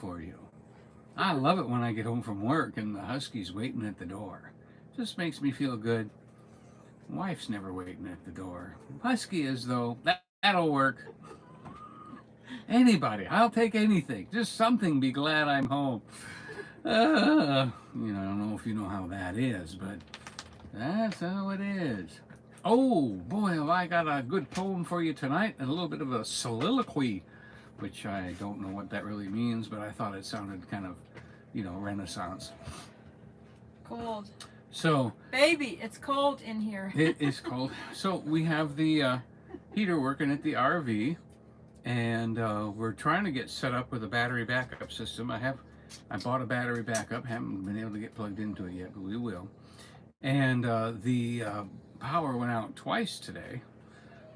for you. I love it when I get home from work and the Husky's waiting at the door. Just makes me feel good. Wife's never waiting at the door. Husky is, though. That'll work. Anybody, I'll take anything. Just something, be glad I'm home. I don't know if you know how that is, but that's how it is. Oh, boy, have I got a good poem for you tonight, and a little bit of a soliloquy, which I don't know what that really means, but I thought it sounded kind of, Renaissance. Cold. So, baby, it's cold in here. It is cold. So we have the heater working at the RV, and we're trying to get set up with a battery backup system. I bought a battery backup. Haven't been able to get plugged into it yet, but we will. And the power went out twice today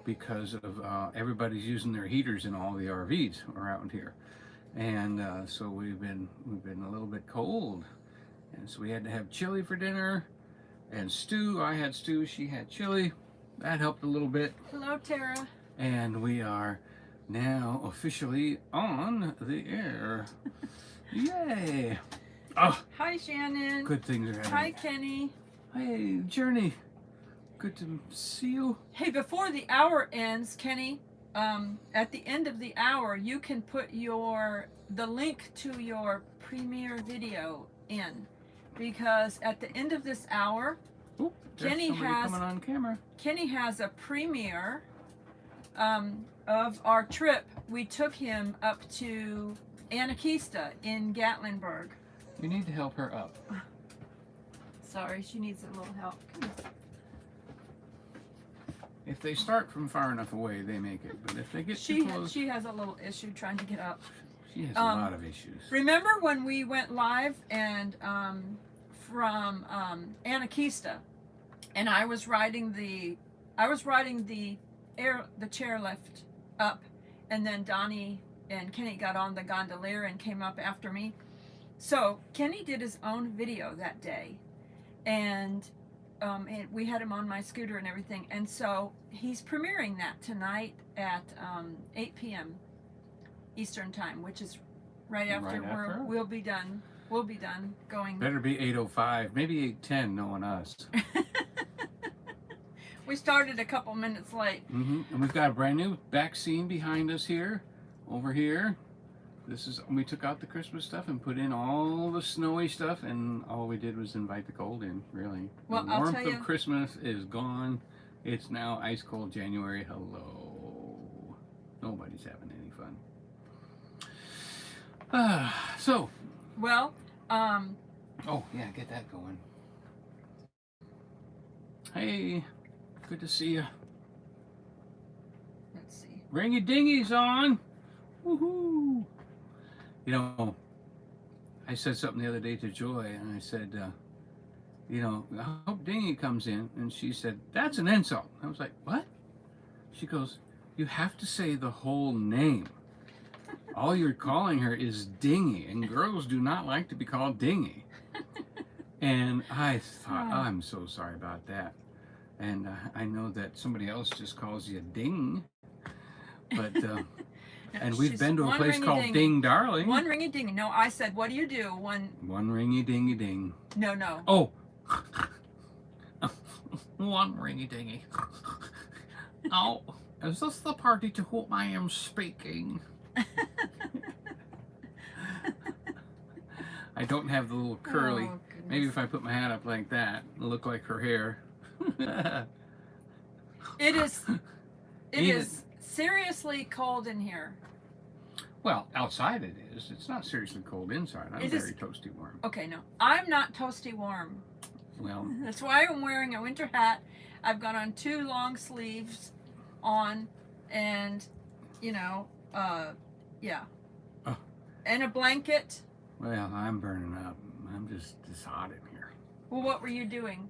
because of everybody's using their heaters in all the RVs around here, and so we've been a little bit cold. And so we had to have chili for dinner and stew. I had stew, she had chili. That helped a little bit. Hello, Tara. And we are now officially on the air. Yay. Oh, hi, Shannon. Good things are happening. Hi, Kenny. Hey, Journey. Good to see you. Hey, before the hour ends, Kenny, at the end of the hour, you can put the link to your premiere video in. Because at the end of this hour, Kenny has a premiere of our trip. We took him up to Anarchista in Gatlinburg. You need to help her up. Sorry, she needs a little help. If they start from far enough away, they make it. But if they get too close, she has a little issue trying to get up. She has a lot of issues. Remember when we went live and from Anarchista, and I was riding the chairlift up, and then Donny and Kenny got on the gondolier and came up after me. So Kenny did his own video that day, and we had him on my scooter and everything, and so he's premiering that tonight at 8 p.m. Eastern time, which is right after we'll be done. We'll be done going. Better be 8:05, maybe 8:10, knowing us. We started a couple minutes late. And we've got a brand new back scene behind us here, over here. We took out the Christmas stuff and put in all the snowy stuff, and all we did was invite the cold in, really. Well, the warmth of Christmas is gone. It's now ice cold January. Hello. Nobody's having any fun. Oh yeah, get that going. Hey, good to see you. Let's see. Ringy dingy's on. Woohoo! I said something the other day to Joy, and I said, I hope Dingy comes in, and she said, that's an insult. I was like, what? She goes, you have to say the whole name. All you're calling her is Dingy, and girls do not like to be called Dingy. And I thought, I'm so sorry about that. And I know that somebody else just calls you Ding, but and we've been to a place called Ding Darling. One ringy dingy. No, I said, what do you do? One ringy dingy ding. No. Oh. One ringy dingy. Oh, is this the party to whom I am speaking? I don't have the little curly. Maybe if I put my hat up like that, it'll look like her hair. It is seriously cold in here. Well, outside it is. It's not seriously cold inside. I'm very toasty warm. Okay, no. I'm not toasty warm. Well. That's why I'm wearing a winter hat. I've got on 2 long sleeves on, and, yeah. Oh. And a blanket. Well, I'm burning up. I'm just hot in here. Well, what were you doing?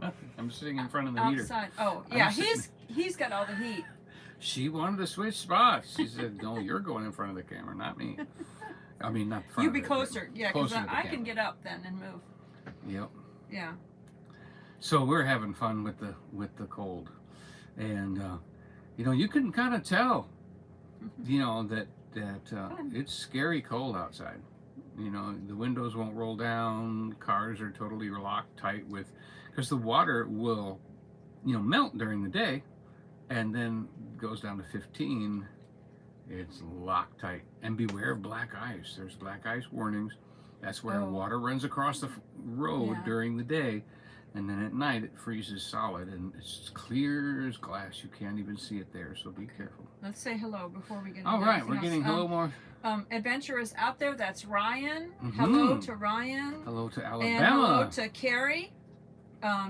Nothing. I'm sitting in front of the outside. heater. Oh, yeah. He's got all the heat. She wanted to switch spots. She said, no, you're going in front of the camera, not me. I mean, not front You of be it, closer. Yeah, because I can camera. get up then and move. Yep. Yeah. So we're having fun with the cold. And, you can kind of tell, that that Fun. it's scary cold outside. You know, the windows won't roll down. Cars are totally locked tight with, because the water will, melt during the day, and then goes down to 15. It's locked tight. And beware of black ice. There's black ice warnings. That's where Oh. water runs across the road Yeah. during the day, and then at night it freezes solid and it's clear as glass. You can't even see it there, so be careful. Let's say hello before we get into All right, anything we're else. getting hello more. Adventurers out there, that's Ryan. Mhm. Hello to Ryan. Hello to And hello Alabama. to Carrie.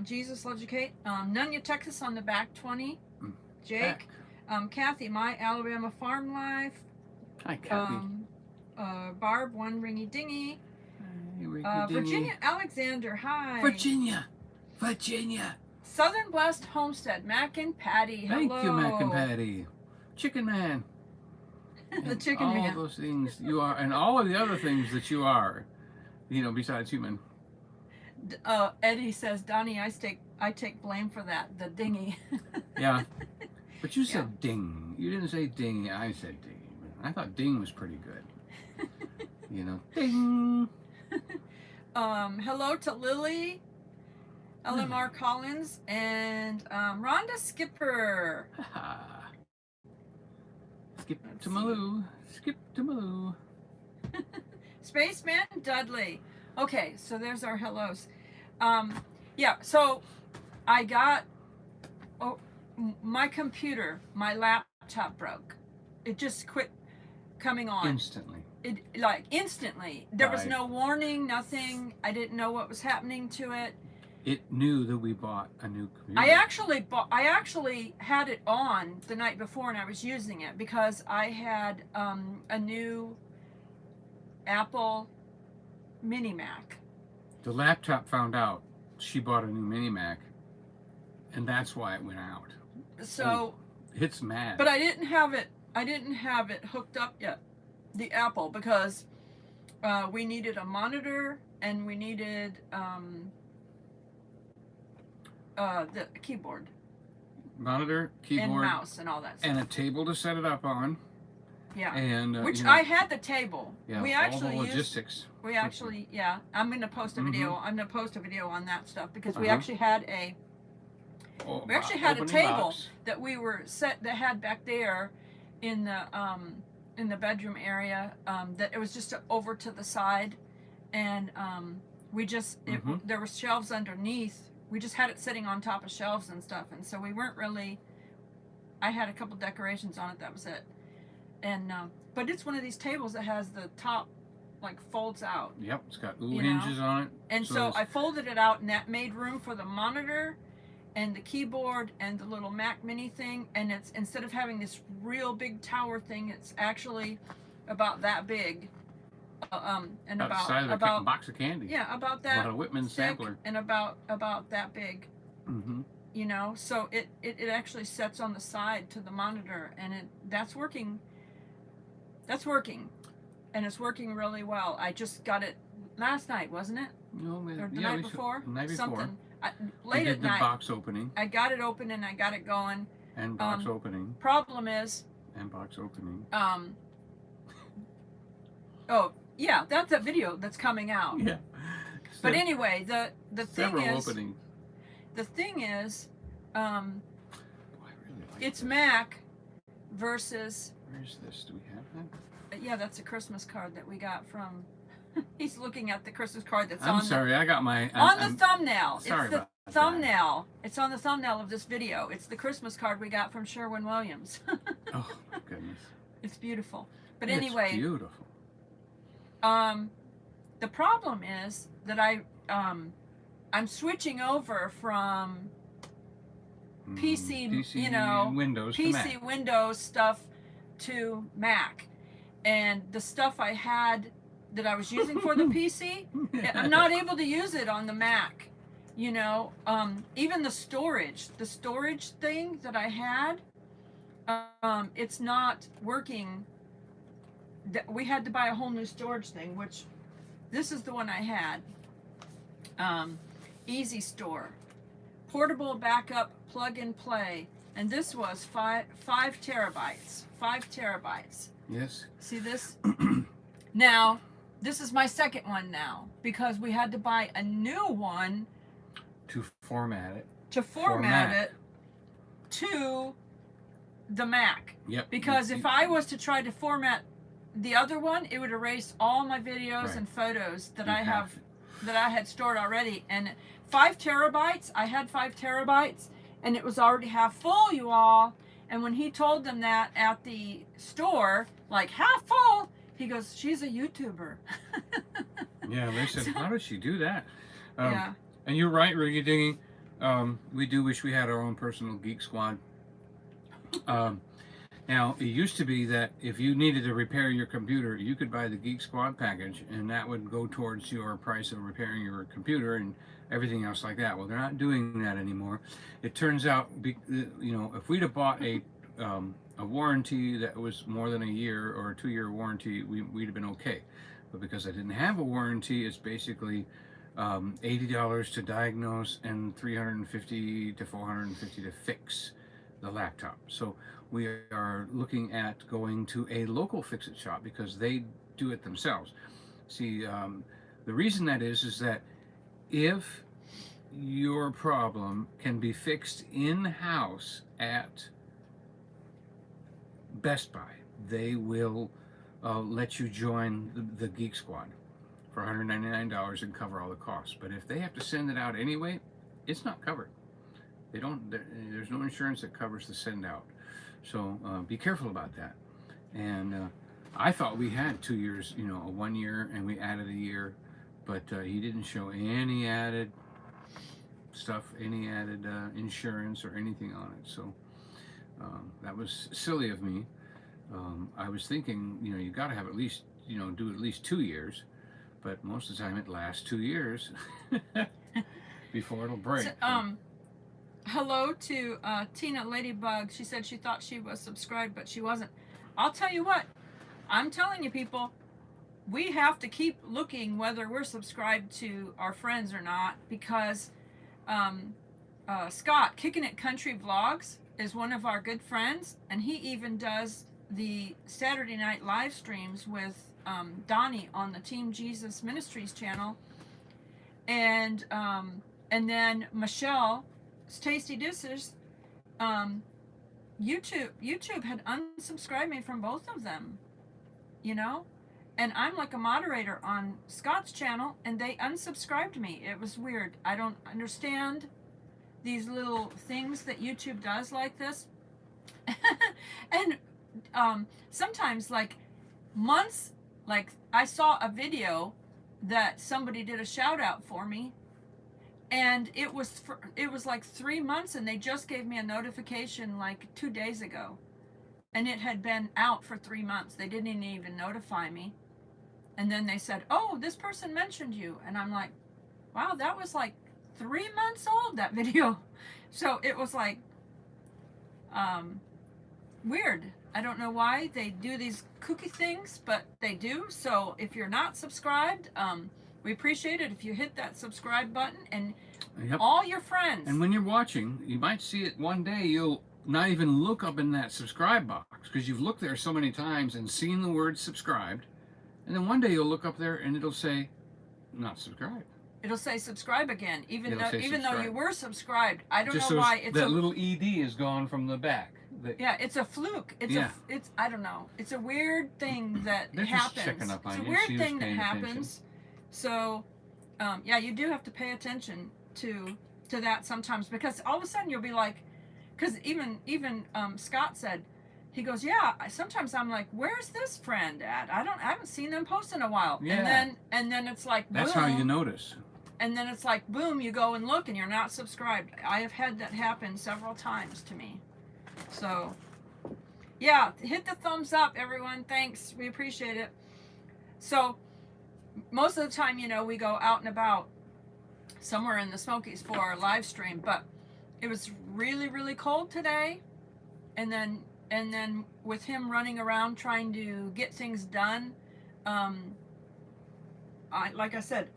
Jesus loves you, Kate. Nunya, Texas on the back 20. Jake. Back. Kathy, my Alabama farm life. Hi, Kathy. Barb, one ringy dingy. Hey, Virginia Alexander, hi. Virginia. Southern Blessed Homestead, Mac and Patty. Thank Hello. you, Mac and Patty. Chicken Man. The And chicken all man. those things you are, and all of the other things that you are, besides human. Eddie says, Donny, I take blame for that. The dinghy. Yeah. But you said ding. You didn't say ding. I said ding. I thought ding was pretty good. Ding. Hello to Lily, LMR Collins, and Rhonda Skipper. Skip Let's to see. Maloo. Skip to Maloo. Spaceman Dudley. Okay, so there's our hellos. So I got my computer, my laptop broke. It just quit coming on. Instantly. Instantly. There was Right. no warning, nothing. I didn't know what was happening to it. It knew that we bought a new computer. I actually had it on the night before and I was using it because I had a new Apple Mini Mac. The laptop found out she bought a new Mini Mac, and that's why it went out. So, It's mad. but I didn't have it hooked up yet, the Apple, because we needed a monitor and we needed the keyboard Monitor, keyboard, and mouse and all that stuff. and a table to set it up on. Yeah. And Which I had the table. yeah, We all actually the used. logistics. I'm gonna post a video. Mhm. I'm gonna post a video on that stuff because we Uh-huh. actually had a Oh, we actually had a opening table box. that we were that had back there in the bedroom area that it was just over to the side, and Mhm. there were shelves underneath. We just had it sitting on top of shelves and stuff, and so we weren't really. I had a couple decorations on it. That was it, and but it's one of these tables that has the top folds out, Yep, it's got little You know? hinges on it. and so there's- I folded it out, and that made room for the monitor and the keyboard and the little Mac Mini thing. And it's, instead of having this real big tower thing, it's actually about that big, and about the size of a about box of candy. about About that a Whitman thick sampler. and about that big. Mm-hmm. So it actually sets on the side to the monitor, and that's working, and it's working really well. I just got it last night, wasn't it, No, or the yeah, night we before? The night before. Something We late did at the night. box opening I got it open and I got it going. and box opening Problem is, and box opening. oh yeah, that's a video that's coming out. Yeah. But anyway, the thing Several is, openings. the thing is, Oh, I really like it's this. Mac versus. Where's this? Do we have that? Yeah, that's a Christmas card that we got from. He's looking at the Christmas card that's I'm on sorry, I got my. the thumbnail. Sorry It's the about that. thumbnail. It's on the thumbnail of this video. It's the Christmas card we got from Sherwin-Williams. Oh my goodness. It's beautiful. But It's anyway, beautiful. the problem is that I'm switching over from PC, Windows to PC Mac. Windows stuff to Mac, and the stuff I had that I was using for the PC, I'm not able to use it on the Mac. Even the storage thing that I had, it's not working. We had to buy a whole new storage thing, which this is the one I had. Easy Store, portable backup plug and play, and this was five terabytes. Yes. See this? Now, this is my second one now because we had to buy a new one To format it. to format it to the Mac. Yep. Because if I was to try to format the other one, it would erase all my videos Right. and photos that You I have have that I had stored already. And 5 terabytes, I had 5 terabytes, and it was already half full, you all. And when he told them that at the store, like half full, he goes, "She's a YouTuber." Yeah, they said, how does she do that? Yeah. And you're right, Ricky Dingy. We do wish we had our own personal Geek Squad. Now, it used to be that if you needed to repair your computer, you could buy the Geek Squad package, and that would go towards your price of repairing your computer and everything else like that. Well, they're not doing that anymore. It turns out, if we'd have bought a warranty that was more than a year or a 2-year warranty, we'd have been okay. But because I didn't have a warranty, it's basically $80 to diagnose and $350 to $450 to fix the laptop. So we are looking at going to a local fix-it shop because they do it themselves. See, the reason that is that if your problem can be fixed in-house at Best Buy, they will let you join the Geek Squad for $199 and cover all the costs. But if they have to send it out anyway, it's not covered. They don't. There's no insurance that covers the send out. So be careful about that. And I thought we had 2 years, a 1 year, and we added a year, but he didn't show any added stuff, any added insurance or anything on it. So that was silly of me. I was thinking, you got to have at least, do at least 2 years, but most of the time it lasts 2 years before it'll break. So, hello to Tina Ladybug. She said she thought she was subscribed, but she wasn't. I'll tell you what. I'm telling you, people, we have to keep looking whether we're subscribed to our friends or not, because Scott, Kicking It Country Vlogs, is one of our good friends, and he even does the Saturday night live streams with Donny on the Team Jesus Ministries channel, and then Michelle Tasty Dishes, YouTube had unsubscribed me from both of them, and I'm like a moderator on Scott's channel, and they unsubscribed me. It was weird. I don't understand these little things that YouTube does like this. And sometimes, like months, like I saw a video that somebody did a shout out for me, and it was like 3 months, and they just gave me a notification like 2 days ago, and it had been out for 3 months. They didn't even notify me, and then they said, "Oh, this person mentioned you," and I'm like, wow, that was like 3 months old, that video. So it was like weird. I don't know why they do these cookie things, but they do. So if you're not subscribed, we appreciate it if you hit that subscribe button, and all your friends. And when you're watching, you might see it one day, you'll not even look up in that subscribe box because you've looked there so many times and seen the word subscribed. And then one day you'll look up there and it'll say not subscribed. It'll say subscribe again, even though subscribe. you were subscribed. I don't Just know so why it's that little ED is gone from the back. Yeah, it's a fluke. It's I don't know. It's a weird thing that They're happens. Just checking up on it's a you. weird thing that Attention. happens. So, yeah, you do have to pay attention to that sometimes, because all of a sudden you'll be like, because even Scott said, he goes, yeah, sometimes I'm like, where's this friend at? I haven't seen them post in a while. Yeah. And then it's like, that's boom, how you notice. And then it's like, boom, you go and look and you're not subscribed. I have had that happen several times to me. So, yeah, hit the thumbs up, everyone. Thanks. We appreciate it. So, most of the time, we go out and about somewhere in the Smokies for our live stream, but it was really, really cold today. And then with him running around trying to get things done, like I said,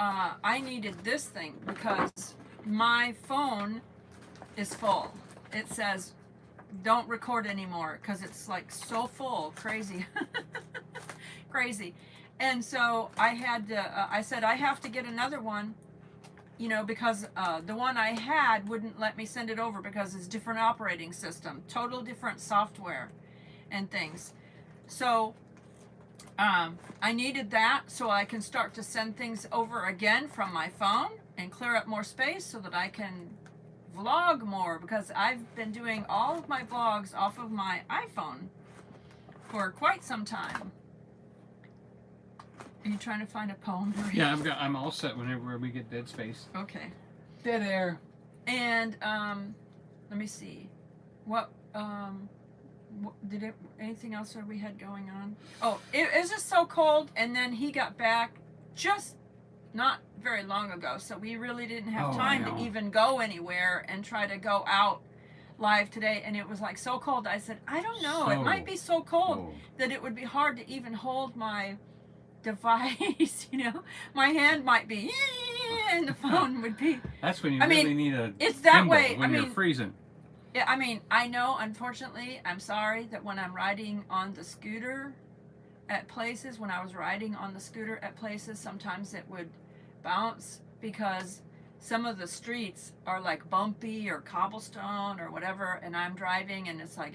I needed this thing because my phone is full. It says don't record anymore because it's like so full, crazy, crazy. And so I had to, I said, I have to get another one, you know, because the one I had wouldn't let me send it over because it's different operating system, total different software and things. So I needed that so I can start to send things over again from my phone and clear up more space so that I can vlog more, because I've been doing all of my vlogs off of my iPhone for quite some time. Are you trying to find a poem to read? Yeah, I'm all set whenever we get dead space. Okay. Dead air. And let me see. What anything else that we had going on? Oh, it was just so cold, and then he got back just not very long ago, so we really didn't have time to even go anywhere and try to go out live today. And it was like so cold. I said, I don't know, it might be so cold that it would be hard to even hold my device. You know, my hand might be and the phone would be. That's when you really need a it's that gimbal, way when you're freezing. Yeah, I mean, I know, unfortunately, I'm sorry that when I'm riding on the scooter at places, when I was riding on the scooter at places, sometimes it would bounce because some of the streets are like bumpy or cobblestone or whatever, and I'm driving and it's like,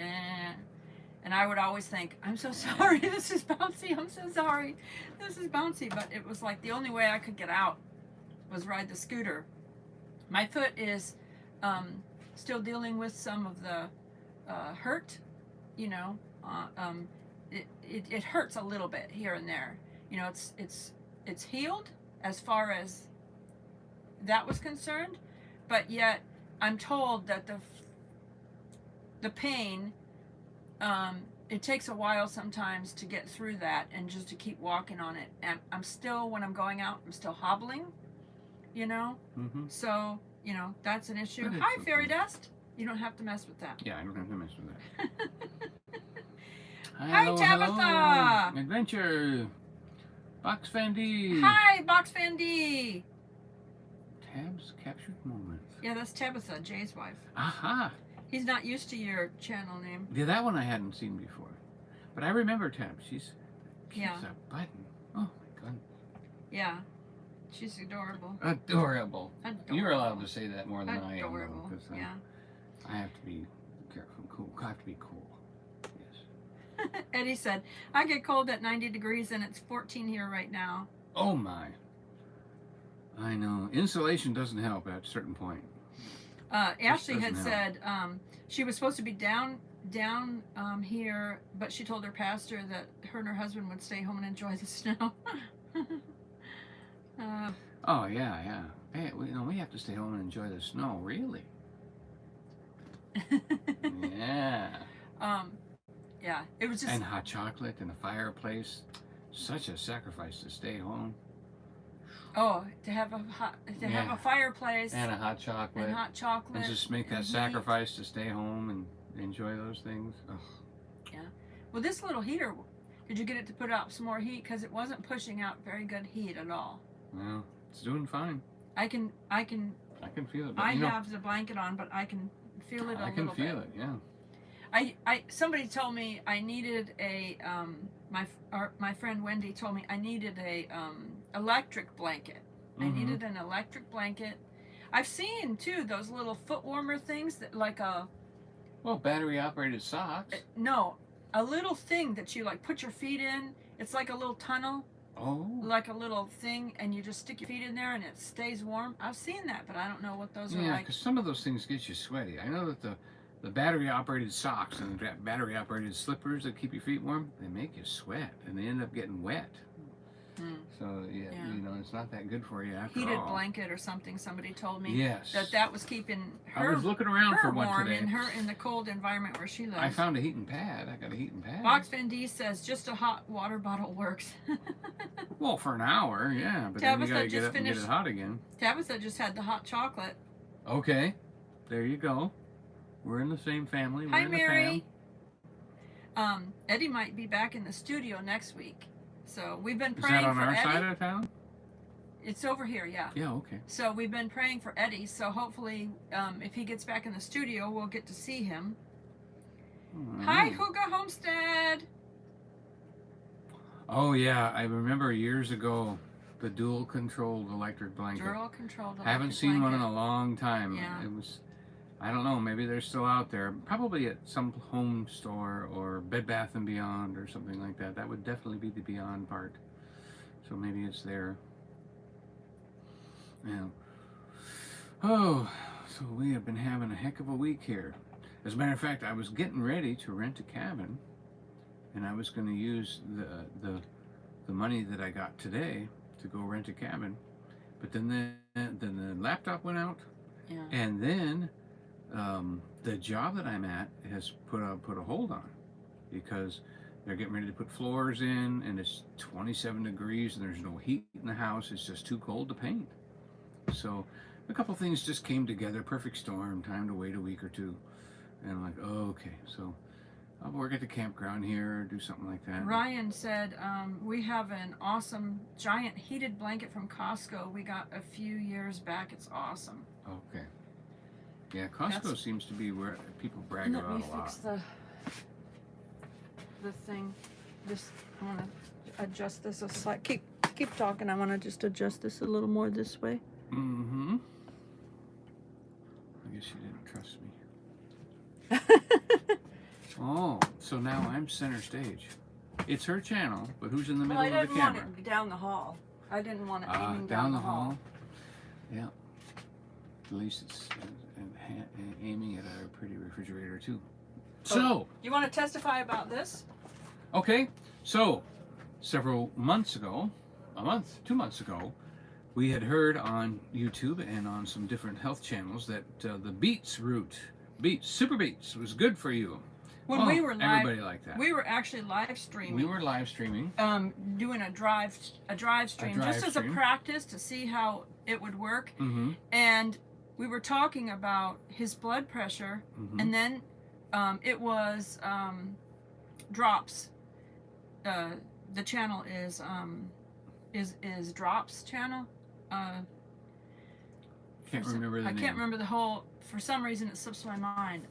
and I would always think, I'm so sorry, this is bouncy, I'm so sorry, this is bouncy. But it was like the only way I could get out was ride the scooter. My foot is still dealing with some of the hurt, you know. It hurts a little bit here and there. You know, it's healed as far as that was concerned, but yet I'm told that the pain, it takes a while sometimes to get through that and just to keep walking on it. And I'm still, when I'm going out, I'm still hobbling, you know. So, you know, that's an issue. Hi, Fairy Dust. You don't have to mess with that. Yeah, I don't have to mess with that. Hi, Tabitha. Hello. Adventure. Box Fan D. Hi, Box Fan D. Tabs captured moments. Yeah, that's Tabitha, Jay's wife. Aha. He's not used to your channel name. Yeah, that one I hadn't seen before. But I remember Tabs. She's yeah. a button. Oh, my goodness. Yeah. She's adorable. Adorable. Adorable. You're allowed to say that more than I am. Adorable. Though, yeah. I have to be careful. Cool. I have to be cool. Yes. Eddie said, I get cold at 90 degrees and it's 14 here right now. Oh, my. I know. Insulation doesn't help at a certain point. Ashley had said she was supposed to be down here, but she told her pastor that her and her husband would stay home and enjoy the snow. Oh, yeah. Hey, we have to stay home and enjoy the snow, really? Yeah. Yeah, it was just... And hot chocolate and a fireplace. Such a sacrifice to stay home. Oh, to have have a fireplace and a hot chocolate and just make that sacrifice to stay home and enjoy those things. Ugh. Yeah. Well, this little heater, did you get it to put out some more heat? Because it wasn't pushing out very good heat at all. Well, it's doing fine. I can feel it. But, I have the blanket on, but I can feel it a little bit. I can feel it. Yeah. Somebody told me I needed a my friend Wendy told me I needed a electric blanket. I needed an electric blanket. I've seen too those little foot warmer things that like a battery operated socks. No, a little thing that you like put your feet in. It's like a little tunnel. Oh. Like a little thing, and you just stick your feet in there and it stays warm. I've seen that, but I don't know what those are like. Yeah, because some of those things get you sweaty. I know that the battery-operated socks and the battery-operated slippers that keep your feet warm, they make you sweat, and they end up getting wet. So, yeah, you know, it's not that good for you after all. Heated blanket or something, somebody told me. Yes. That was keeping her, I was looking around for one warm today. in the cold environment where she lives. I found a heating pad. I got a heating pad. Box Van D says just a hot water bottle works. Well, for an hour, yeah, but then you gotta get up and get it hot again. Tabitha just had the hot chocolate. Okay, there you go. We're in the same family. Hi, Mary. Eddie might be back in the studio next week. So we've been praying for Eddie. Is that on our side of town? It's over here, yeah. Yeah, okay. So we've been praying for Eddie. So hopefully, if he gets back in the studio, we'll get to see him. Hi, Hooga Homestead. Oh yeah, I remember years ago the dual controlled electric blanket. Dual controlled electric Haven't seen one in blanket. a long time. Yeah. It was, I don't know, maybe they're still out there. Probably at some home store or Bed Bath and Beyond or something like that. That would definitely be the Beyond part. So maybe it's there. Yeah. Oh, so we have been having a heck of a week here. As a matter of fact, I was getting ready to rent a cabin, and I was going to use the money that I got today to go rent a cabin. But then the laptop went out, Yeah. and then the job that I'm at has put a hold on because they're getting ready to put floors in, and it's 27 degrees, and there's no heat in the house. It's just too cold to paint. So a couple things just came together, perfect storm. Time to wait a week or two, and I'm like, oh, okay, so I'll work at the campground here or do something like that. Ryan said, we have an awesome giant heated blanket from Costco we got a few years back. It's awesome. Okay. Yeah, Costco seems to be where people brag Let about me a lot. fix the thing. Just I want to adjust this a slight. Keep talking. I want to just adjust this a little more this way. Mm-hmm. I guess you didn't trust me. Oh, so now I'm center stage. It's her channel, but who's in the middle I of the didn't camera? want it down the hall. I didn't want it aiming Down the hall. Yeah. At least it's aiming at a pretty refrigerator too. So, you want to testify about this? okay. So, several months ago, 2 months ago, we had heard on YouTube and on some different health channels that the super beets was good for you. When we were live, everybody liked that. we were actually live streaming. We were live streaming. Doing a drive stream just as a practice to see how it would work. Mm-hmm. And we were talking about his blood pressure, and then it was drops. The channel is drops channel. Can't remember the name. I can't remember the whole. For some reason, it slips my mind.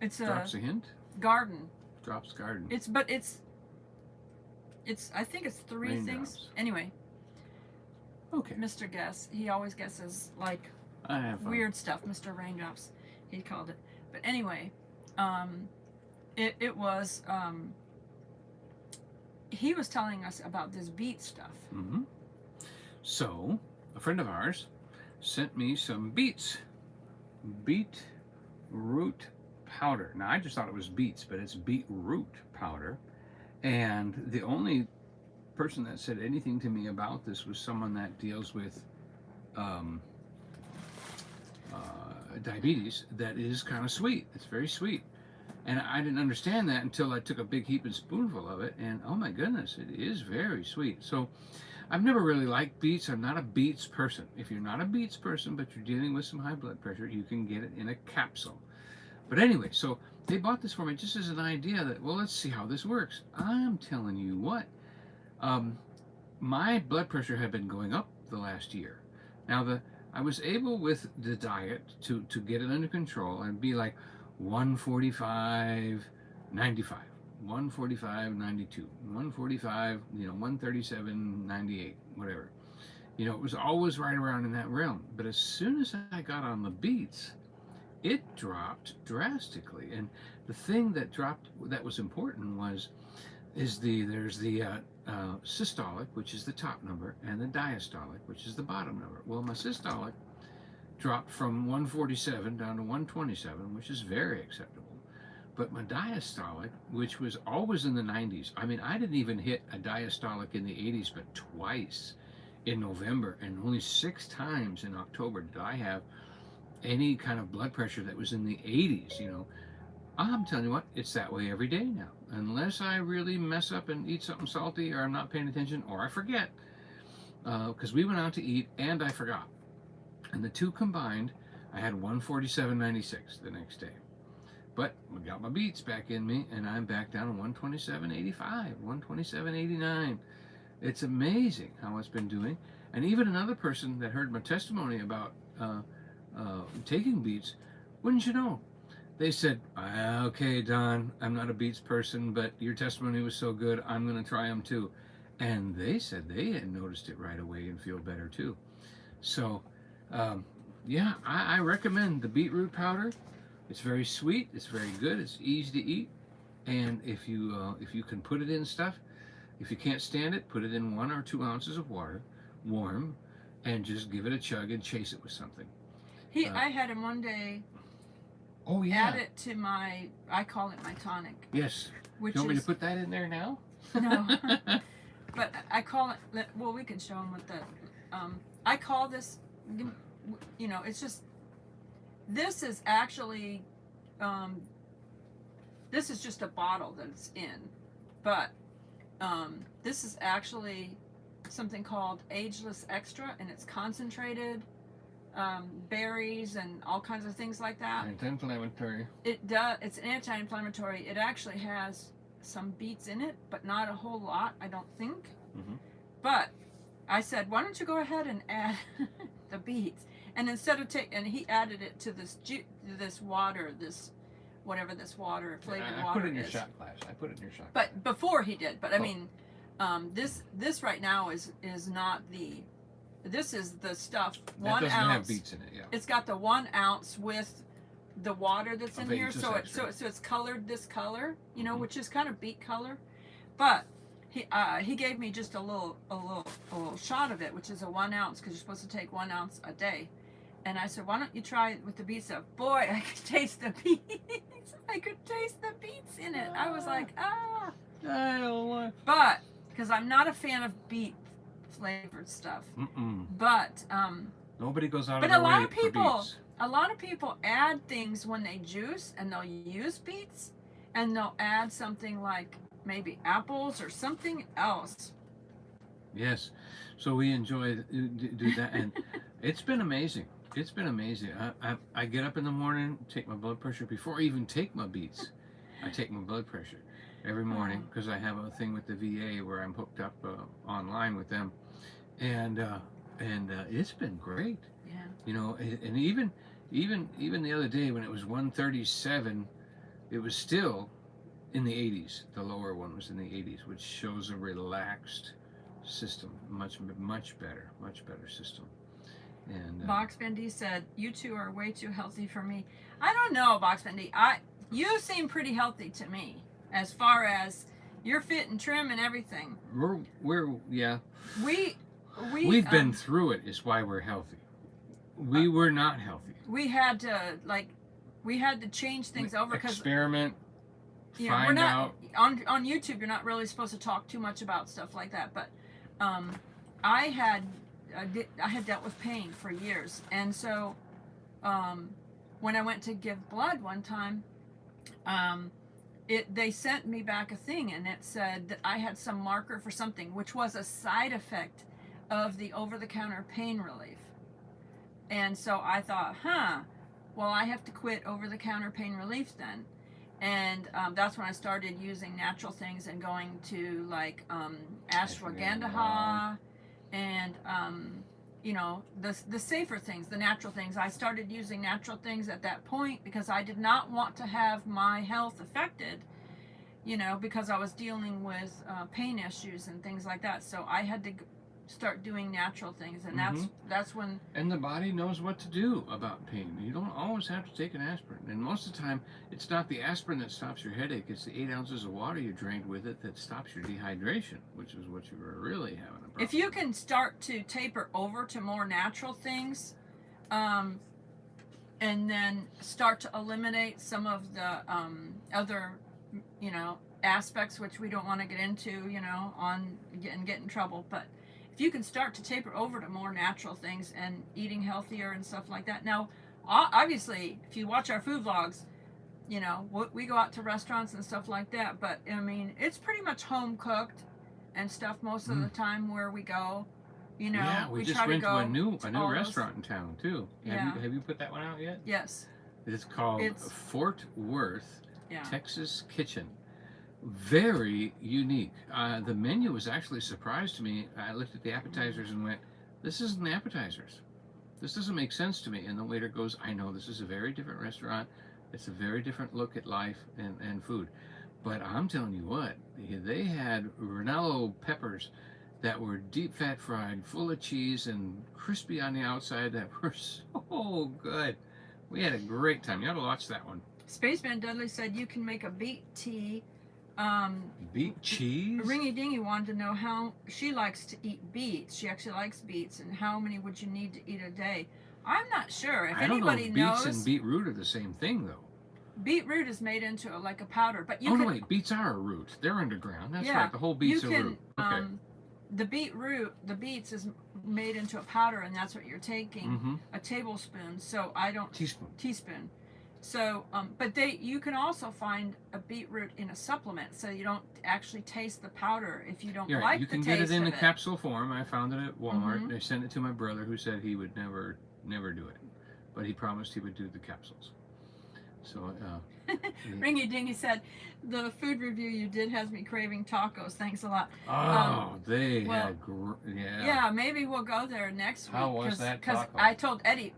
It's Drops a hint. Garden. Drops garden. It's I think it's three Raindrops. things. Anyway. Okay. Mr. Guess. He always guesses like I have fun. weird stuff. Mr. Raindrops, he called it. But anyway, it was he was telling us about this beet stuff. Mm-hmm. So a friend of ours sent me some beet root powder. Now I just thought it was beets, but it's beetroot powder. And the only person that said anything to me about this was someone that deals with diabetes. That is kind of sweet. It's very sweet. And I didn't understand that until I took a big heaping spoonful of it, and oh my goodness, it is very sweet. So I've never really liked beets. I'm not a beets person. If you're not a beets person, but you're dealing with some high blood pressure, you can get it in a capsule. But anyway, so they bought this for me just as an idea that, well, let's see how this works. I'm telling you what, my blood pressure had been going up the last year. Now I was able with the diet to get it under control and be like 145, 95, 145, 92, 145, 137, 98, whatever. It was always right around in that realm. But as soon as I got on the beets, it dropped drastically. And the thing that dropped that was important there's the systolic, which is the top number, and the diastolic, which is the bottom number. Well, my systolic dropped from 147 down to 127, which is very acceptable. But my diastolic, which was always in the 90s, I mean, I didn't even hit a diastolic in the 80s, but twice in November, and only 6 times in October did I have any kind of blood pressure that was in the 80s. I'm telling you what, it's that way every day now, unless I really mess up and eat something salty, or I'm not paying attention, or I forget, because we went out to eat and I forgot. And the two combined, I had 147.96 the next day. But I got my beets back in me, and I'm back down to 127.85, 127.89. It's amazing how it's been doing. And even another person that heard my testimony about taking beets, wouldn't you know, They said, okay, Don, I'm not a beets person, but your testimony was so good, I'm going to try them too. And they said they had noticed it right away and feel better too. So, um, yeah, I recommend the beetroot powder. It's very sweet, it's very good, it's easy to eat. And if you can put it in stuff, if you can't stand it, put it in 1 or 2 ounces of water, warm, and just give it a chug and chase it with something. I had him one day. Oh yeah. Add it to my, I call it my tonic. Yes. Which You want me is, to put that in there now? No. But I call it, well, we can show them what the, I call this, you know, it's just, this is actually, this is just a bottle that it's in. But this is actually something called Ageless Extra, and it's concentrated berries and all kinds of things like that. Anti-inflammatory. It does. It's anti-inflammatory. It actually has some beets in it, but not a whole lot, I don't think. Mm-hmm. But I said, why don't you go ahead and add the beets? And instead of and he added it to this water, this whatever this water flavored water is. I put it in your shot glass. I put it in your shot. But before he did. But I mean, this right now is not the. This is the stuff. That 1 doesn't ounce. have beets in it, yeah. It's got the 1 ounce with the water that's in here, so it's colored this color, you know, which is kind of beet color. But he gave me just a little shot of it, which is a 1 ounce, because you're supposed to take 1 ounce a day. And I said, why don't you try it with the beets stuff? Boy, I could taste the beets. I could taste the beets in it. I was like, ah. I don't want. But because I'm not a fan of beet flavored stuff. But nobody goes out but of their a lot way of people for beets. a lot of people add things when they juice, and they'll use beets, and they'll add something like maybe apples or something else. Yes, so we enjoy do that, and it's been amazing. It's been amazing. I get up in the morning, take my blood pressure before I even take my beets. I take my blood pressure every morning because I have a thing with the VA where I'm hooked up online with them, and it's been great. Yeah. You know, and even the other day when it was 137, it was still in the 80s. The lower one was in the 80s, which shows a relaxed system, much better system. And Box Bendy said, "You two are way too healthy for me." I don't know, Box Bendy. You seem pretty healthy to me, as far as you're fit and trim and everything. we're yeah. We've been through it. Is why we're healthy. We were not healthy. We had to change things over because experiment. we're Find not out. on YouTube. You're not really supposed to talk too much about stuff like that. But I had dealt with pain for years, and so when I went to give blood one time, they sent me back a thing, and it said that I had some marker for something, which was a side effect of the over-the-counter pain relief. And so I thought, well, I have to quit over-the-counter pain relief then. And that's when I started using natural things and going to like ashwagandha and you know, the safer things, the natural things. I started using natural things at that point because I did not want to have my health affected, you know, because I was dealing with pain issues and things like that. So I had to start doing natural things, and that's when. And the body knows what to do about pain. You don't always have to take an aspirin, and most of the time, it's not the aspirin that stops your headache. It's the 8 ounces of water you drank with it that stops your dehydration, which is what you were really having a problem. If you can start to taper over to more natural things, and then start to eliminate some of the other, you know, aspects which we don't want to get into, you know, get in trouble, but. If you can start to taper over to more natural things and eating healthier and stuff like that. Now, obviously, if you watch our food vlogs, you know, we go out to restaurants and stuff like that. But, I mean, it's pretty much home cooked and stuff most of the time where we go. You know, yeah, we just try went to go to a new all restaurant in town, too. Yeah. Have you put that one out yet? Yes. It's called Fort Worth, Texas Kitchen. Very unique. The menu was actually a surprise to me. I looked at the appetizers and went, this isn't appetizers. This doesn't make sense to me. And the waiter goes, I know this is a very different restaurant. It's a very different look at life and food. But I'm telling you what, they had Ronello peppers that were deep fat fried, full of cheese and crispy on the outside that were so good. We had a great time. You ought to watch that one. Spaceman Dudley said you can make a beet tea. Beet cheese? Ringy Dingy wanted to know how she likes to eat beets. She actually likes beets, and how many would you need to eat a day? I'm not sure. If I don't know anybody if knows, beets and beetroot are the same thing, though. beetroot is made into like a powder, but you Oh, can, no, wait, beets are a root. They're underground. That's yeah, right. The whole beet's you a can, root. Okay. The beets is made into a powder, and that's what you're taking, Mm-hmm. a tablespoon. So teaspoon. So, but you can also find a beetroot in a supplement, so you don't actually taste the powder if you don't Yeah, like you the can taste get it in of a capsule form. I found it at Walmart. Mhm. I sent it to my brother, who said he would never do it, but he promised he would do the capsules. So, Ringy Dingy said, the food review you did has me craving tacos. Thanks a lot. they well, had Yeah, maybe we'll go there next week. How was that Because taco? I told Eddie,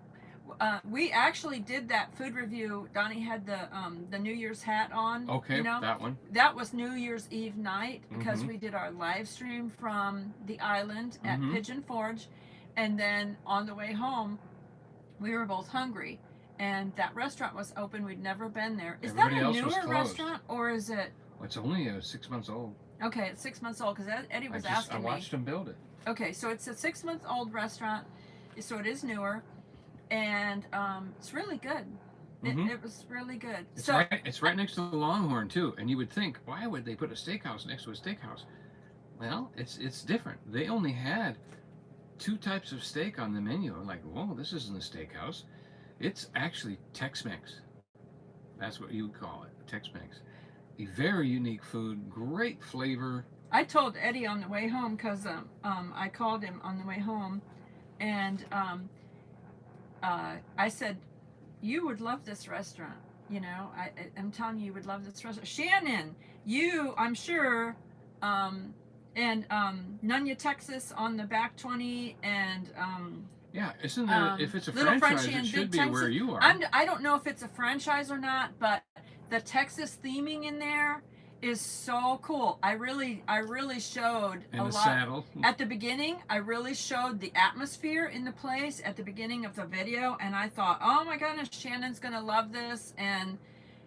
we actually did that food review. Donnie had the New Year's hat on. Okay, you know? that one. That was New Year's Eve night because Mhm. we did our live stream from the island at Mhm. Pigeon Forge, and then on the way home, we were both hungry, and that restaurant was open. We'd never been there. Is Everybody that a else was newer closed. restaurant, or is it? Well, it's only 6 months old. Okay, it's 6 months old because Eddie was I asking me. watched them build it. Okay, so it's a 6-month-old restaurant, so it is newer, and it's really good. Mhm. It was really good. It's right next to the Longhorn too, and you would think, why would they put a steakhouse next to a steakhouse? Well, it's different. They only had 2 types of steak on the menu. I'm like, whoa, this isn't a steakhouse. It's actually Tex-Mex. That's what you would call it, Tex-Mex. A very unique food, great flavor. I told Eddie on the way home because I called him on the way home, and I said, you would love this restaurant. You know, I'm telling you would love this restaurant. Shannon, I'm sure, and Nunya, Texas on the back 20, and Yeah, isn't there? If it's a Little franchise, Frenchie it and should Big be where Texas. you are. I don't know if it's a franchise or not, but the Texas theming in there is so cool. I really showed And a the lot saddle. at the beginning. I really showed the atmosphere in the place at the beginning of the video, and I thought, oh my goodness, Shannon's gonna love this, and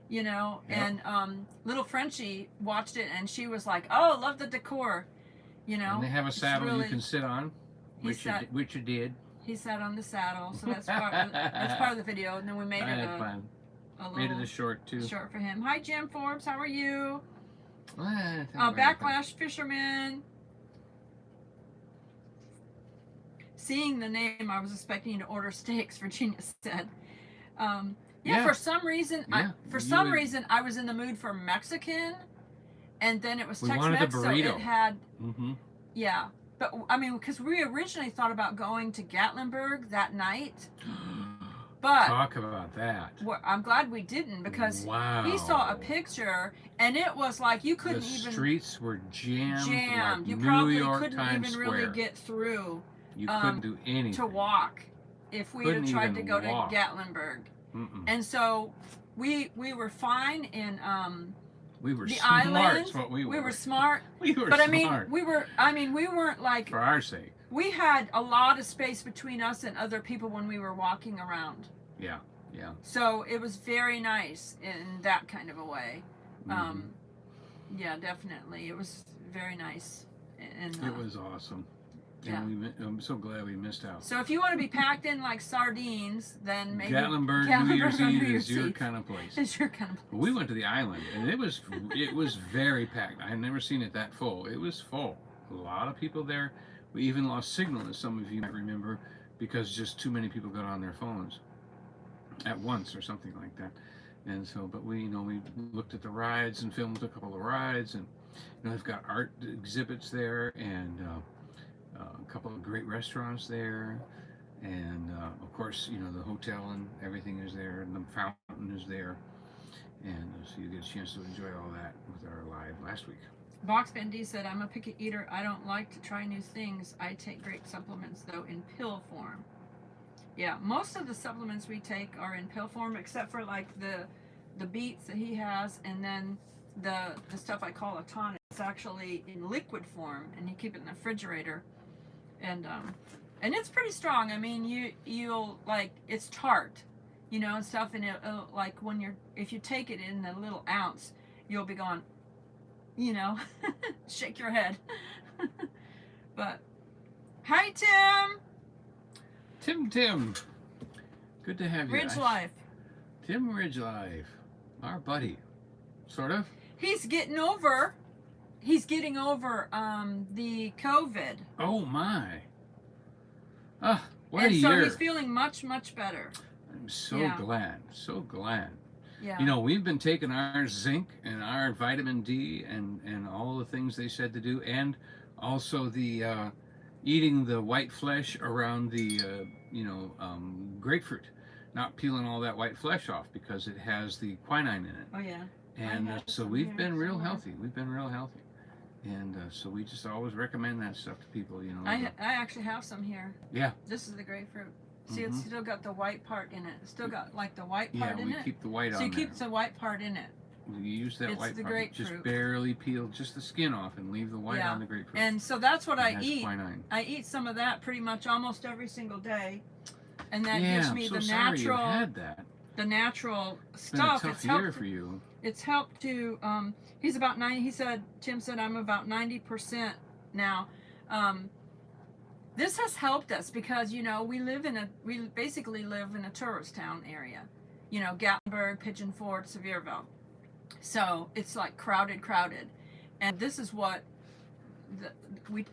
you know, Yep. and Little Frenchie watched it, and she was like, oh, love the decor, you know. And they have a saddle really, you can sit on, which you did. He sat on the saddle, so that's part of the video, and then we made I it had fun. a Made it little a short too. short for him. Hi, Jim Forbes, how are you? I think we're having fun. Backlash Fisherman. Seeing the name, I was expecting you to order steaks. Virginia said. Yeah. For some reason, Yeah, I was in the mood for Mexican, and then it was We Tex-Mex, wanted a so burrito. it had Mm-hmm. yeah. But I mean, because we originally thought about going to Gatlinburg that night, but Talk about that. I'm glad we didn't, because Wow. he saw a picture and it was like you couldn't The even streets were jammed. Like You New probably York couldn't Times even Square. really get through You couldn't do anything. to walk if we had Couldn't tried to even go walk. to Gatlinburg. Mm-mm. And so we were fine in We were the smart. island. Is what we were. We were smart. We were But smart. we weren't like, For our sake. we had a lot of space between us and other people when we were walking around. Yeah. Yeah. So it was very nice in that kind of a way. Mhm. Yeah, definitely. It was very nice. And It was awesome. yeah. And I'm so glad we missed out. So if you want to be packed in like sardines, then maybe Gatlinburg New Year's Eve is your kind of place. It's your kind of place. We went to the island, and it was very packed. I had never seen it that full. It was full. A lot of people there. We even lost signal, as some of you might remember, because just too many people got on their phones at once or something like that. And so, but we looked at the rides and filmed a couple of rides, and they've got art exhibits there, and a couple of great restaurants there, and of course, the hotel and everything is there, and the fountain is there, and so you get a chance to enjoy all that with our live last week. Box D said, I'm a picky eater. I don't like to try new things. I take great supplements, though, in pill form. Yeah, most of the supplements we take are in pill form, except for like the the beets that he has, and then the stuff I call a tonic. It's actually in liquid form, and you keep it in the refrigerator, and it's pretty strong. I mean, you'll like, it's tart, you know, and stuff, and like when if you take it in a little ounce, you'll be going, you know, shake your head. But hi, Tim, good to have you. Ridge Life. Tim Ridge Life, our buddy, sort of. He's getting over the COVID. Oh my. Ah, what and a so year. he's feeling much glad. I'm so glad. Yeah. You know, we've been taking our zinc and our vitamin D and all the things they said to do, and also the eating the white flesh around the grapefruit, not peeling all that white flesh off because it has the quinine in it. Oh yeah. And so we've been real healthy. And so we just always recommend that stuff to people, you know. I actually have some here. Yeah. This is the grapefruit. See, it's still got the white part in it. It's still got like the white part in it. Yeah, we keep the white on So you there. keep the white part in it. You use that It's white the part, grapefruit. just barely peel just the skin off and leave the white on the grapefruit. And so that's what I has eat. quinine. I eat some of that pretty much almost every single day. And that Yeah, gives me I'm so the sorry natural you had that. the natural It's been stuff. a tough year for you. It's helped to he's about 90. Tim said I'm about 90% now. This has helped us because, you know, we basically live in a tourist town area, you know, Gatlinburg, Pigeon Forge, Sevierville. So it's like crowded, and this is what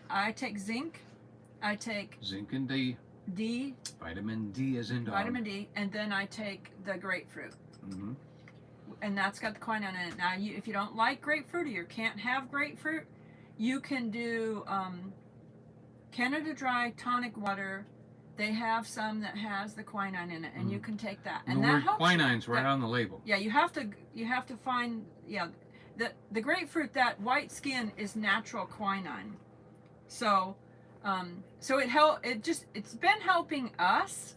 I take zinc, I take Zinc and D, vitamin D as in dog. vitamin D, and then I take the grapefruit. Mm-hmm. And that's got the quinine in it. Now, if you don't like grapefruit or you can't have grapefruit, you can do Canada Dry tonic water. They have some that has the quinine in it, and you can take that. And the that word helps quinine's you. right on the label. Yeah, you have to find the grapefruit, that white skin is natural quinine. So it's been helping us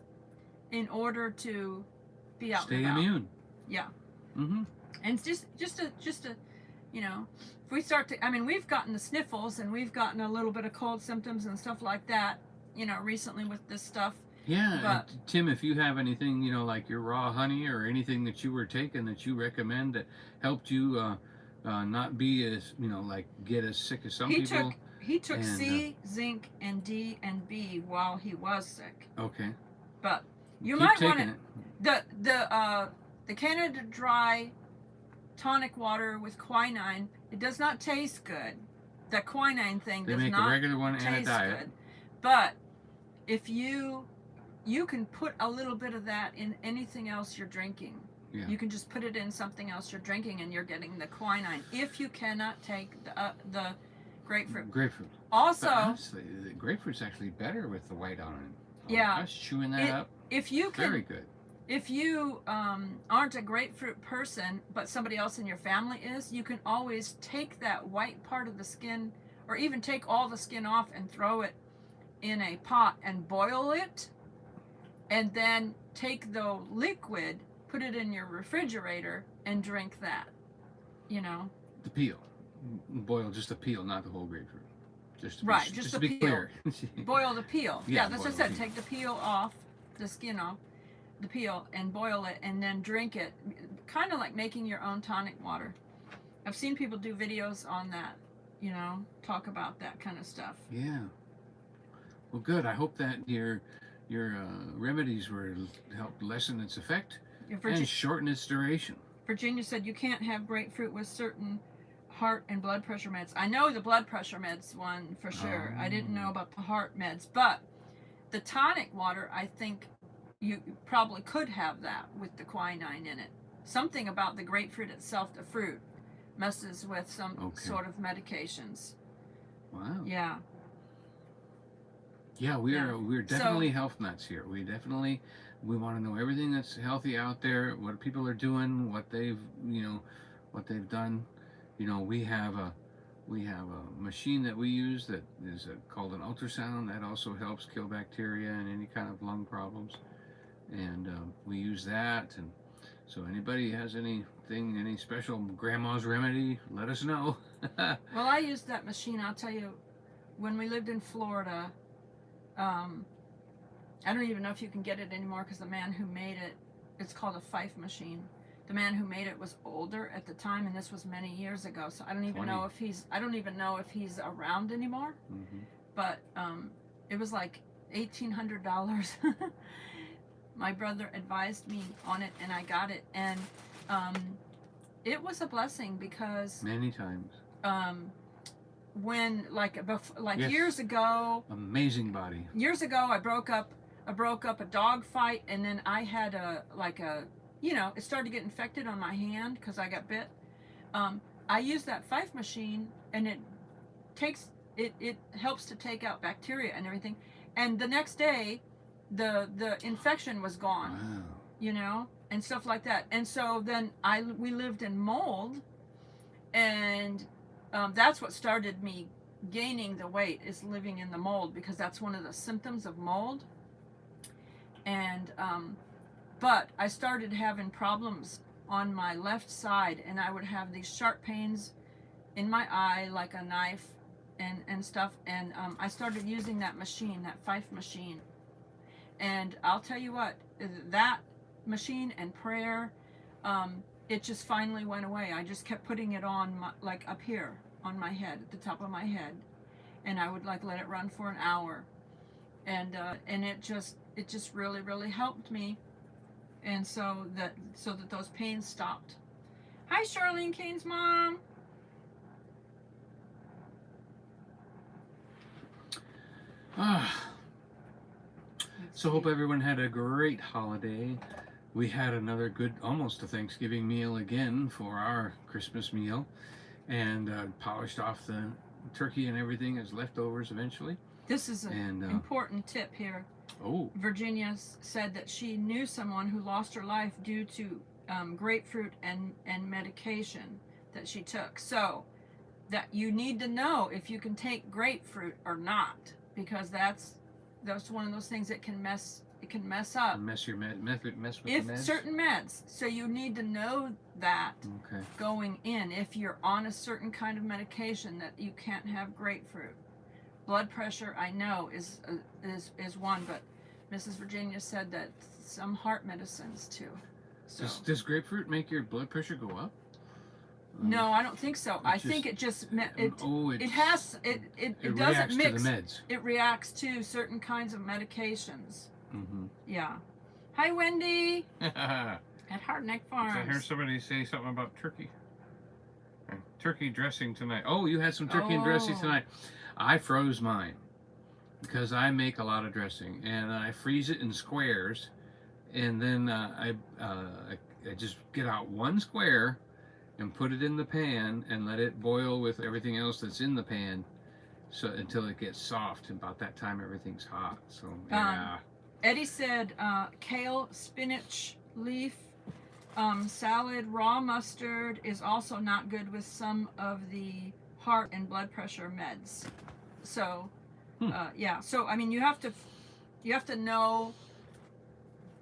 in order to be out Stay and about. immune. Yeah. Mm-hmm. And it's just a you know, if we start to, I mean, we've gotten the sniffles and we've gotten a little bit of cold symptoms and stuff like that, you know, recently with this stuff. Yeah, But Tim, if you have anything, you know, like your raw honey or anything that you were taking that you recommend that helped you not be as, you know, like get as sick as some people. He took and, C, zinc, and D and B while he was sick. Okay. But you Keep might taking want to the Canada Dry tonic water with quinine. It does not taste good. The quinine thing They does make not a regular one and a taste diet. good. But if you can put a little bit of that in anything else you're drinking. Yeah. You can just put it in something else you're drinking, and you're getting the quinine. If you cannot take the grapefruit. Grapefruit. Also, But honestly, the grapefruit's actually better with the white on it. Yeah. I was chewing that up. if you can, Very good. if you aren't a grapefruit person, but somebody else in your family is, you can always take that white part of the skin, or even take all the skin off and throw it in a pot and boil it, and then take the liquid, put it in your refrigerator, and drink that. You know. The peel. Boil just the peel, not the whole grapefruit. Just to Right, be, just to the be peel. clear. Boil the peel. Yeah, Yeah, that's what I boil the said. peel. Take the peel off, the skin off, the peel, and boil it, and then drink it. Kind of like making your own tonic water. I've seen people do videos on that, you know, talk about that kind of stuff. Yeah. Well, good. I hope that your remedies were helped lessen its effect and shorten its duration. Virginia said you can't have grapefruit with certain heart and blood pressure meds. I know the blood pressure meds one for sure. I didn't know about the heart meds, but the tonic water, I think you probably could have that with the quinine in it. Something about the grapefruit itself, the fruit, messes with some sort of medications. Wow. Yeah. Yeah, we're definitely health nuts here. We want to know everything that's healthy out there, what people are doing, what they've done. You know, we have a machine that we use that is called an ultrasound that also helps kill bacteria and any kind of lung problems, and we use that, and So anybody has anything, any special grandma's remedy, let us know. Well, I used that machine. I'll tell you, when we lived in Florida, I don't even know if you can get it anymore because the man who made it, it's called a fife machine. The man who made it was older at the time, and this was many years ago. So I don't even 20. know if he's around anymore. Mm-hmm. But it was like $1,800. My brother advised me on it, and I got it, and it was a blessing because Many times. when Yes. years ago, Amazing body. I broke up a dog fight, and then I had it started to get infected on my hand because I got bit. I used that fife machine, and it helps to take out bacteria and everything, and the next day the infection was gone. Wow. And stuff like that. And so then we lived in mold, and that's what started me gaining the weight, is living in the mold, because that's one of the symptoms of mold. And but I started having problems on my left side, and I would have these sharp pains in my eye like a knife and stuff, and I started using that machine, that fife machine, and I'll tell you what, that machine and prayer, it just finally went away. I just kept putting it on like up here on my head, at the top of my head, and I would let it run for an hour, and it just really, really helped me, and so that those pains stopped. Hi, Charlene Kane's mom. So hope everyone had a great holiday. We had another good, almost a Thanksgiving meal again for our Christmas meal, and polished off the turkey and everything as leftovers eventually. This is an important tip here. Oh. Virginia said that she knew someone who lost her life due to grapefruit and medication that she took. So that you need to know if you can take grapefruit or not, because that's one of those things that can mess up. Mess with the meds? Certain meds. So you need to know that going in. If you're on a certain kind of medication, that you can't have grapefruit. Blood pressure, I know, is one, but Mrs. Virginia said that some heart medicines too. So. Does grapefruit make your blood pressure go up? No, I don't think so. I think it just it doesn't mix. To the meds. It reacts to certain kinds of medications. Mm-hmm. Yeah. Hi, Wendy. At Hardneck Farms. I heard somebody say something about turkey. Turkey dressing tonight. Oh, you had some turkey and dressing tonight. I froze mine because I make a lot of dressing, and I freeze it in squares, and then I just get out one square and put it in the pan and let it boil with everything else that's in the pan, so until it gets soft. And about that time, everything's hot. So yeah. Eddie said kale, spinach, leaf, salad, raw mustard is also not good with some of the heart and blood pressure meds. So yeah. So I mean, you have to know.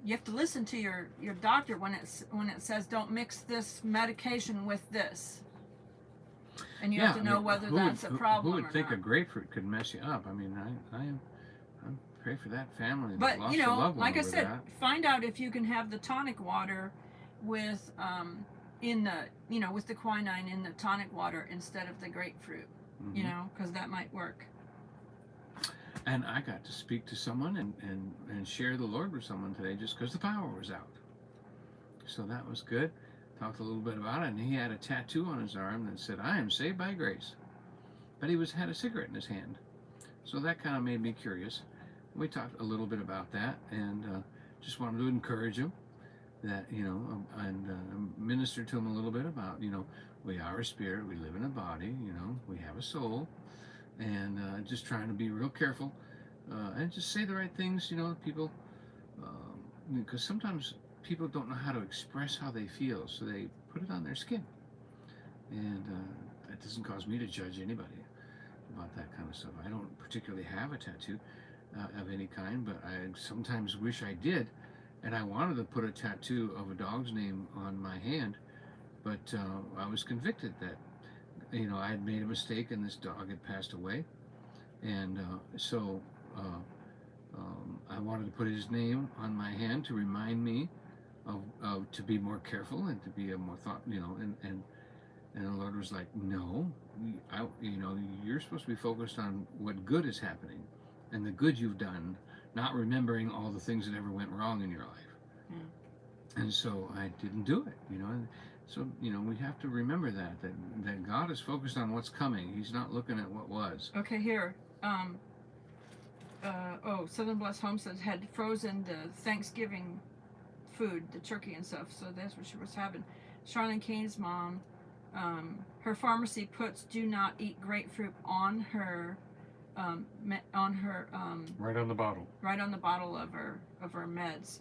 You have to listen to your doctor when it says don't mix this medication with this, and you have to know whether that's a problem. Who would think a grapefruit could mess you up? I mean, I pray for that family. But lost a loved one like I said, that. find out if you can have the tonic water with with the quinine in the tonic water instead of the grapefruit. Mm-hmm. Because that might work. And I got to speak to someone and share the Lord with someone today just because the power was out. So that was good. Talked a little bit about it, and he had a tattoo on his arm that said, "I am saved by grace." But he had a cigarette in his hand. So that kind of made me curious. We talked a little bit about that, and just wanted to encourage him that, and ministered to him a little bit about, we are a spirit, we live in a body, we have a soul. And just trying to be real careful and just say the right things, people, because sometimes people don't know how to express how they feel, so they put it on their skin. And that doesn't cause me to judge anybody about that kind of stuff. I don't particularly have a tattoo of any kind, but I sometimes wish I did, and I wanted to put a tattoo of a dog's name on my hand, but I was convicted that, I had made a mistake and this dog had passed away, and so I wanted to put his name on my hand to remind me of to be more careful and to be a more thought, and the Lord was like, no, you're supposed to be focused on what good is happening and the good you've done, not remembering all the things that ever went wrong in your life. Mm. And so I didn't do it, and so, we have to remember that God is focused on what's coming. He's not looking at what was. Okay, here. Southern Blessed Homestead had frozen the Thanksgiving food, the turkey and stuff, so that's what she was having. Charlene Kane's mom, her pharmacy puts "do not eat grapefruit" on her, right on the bottle. Right on the bottle of her meds.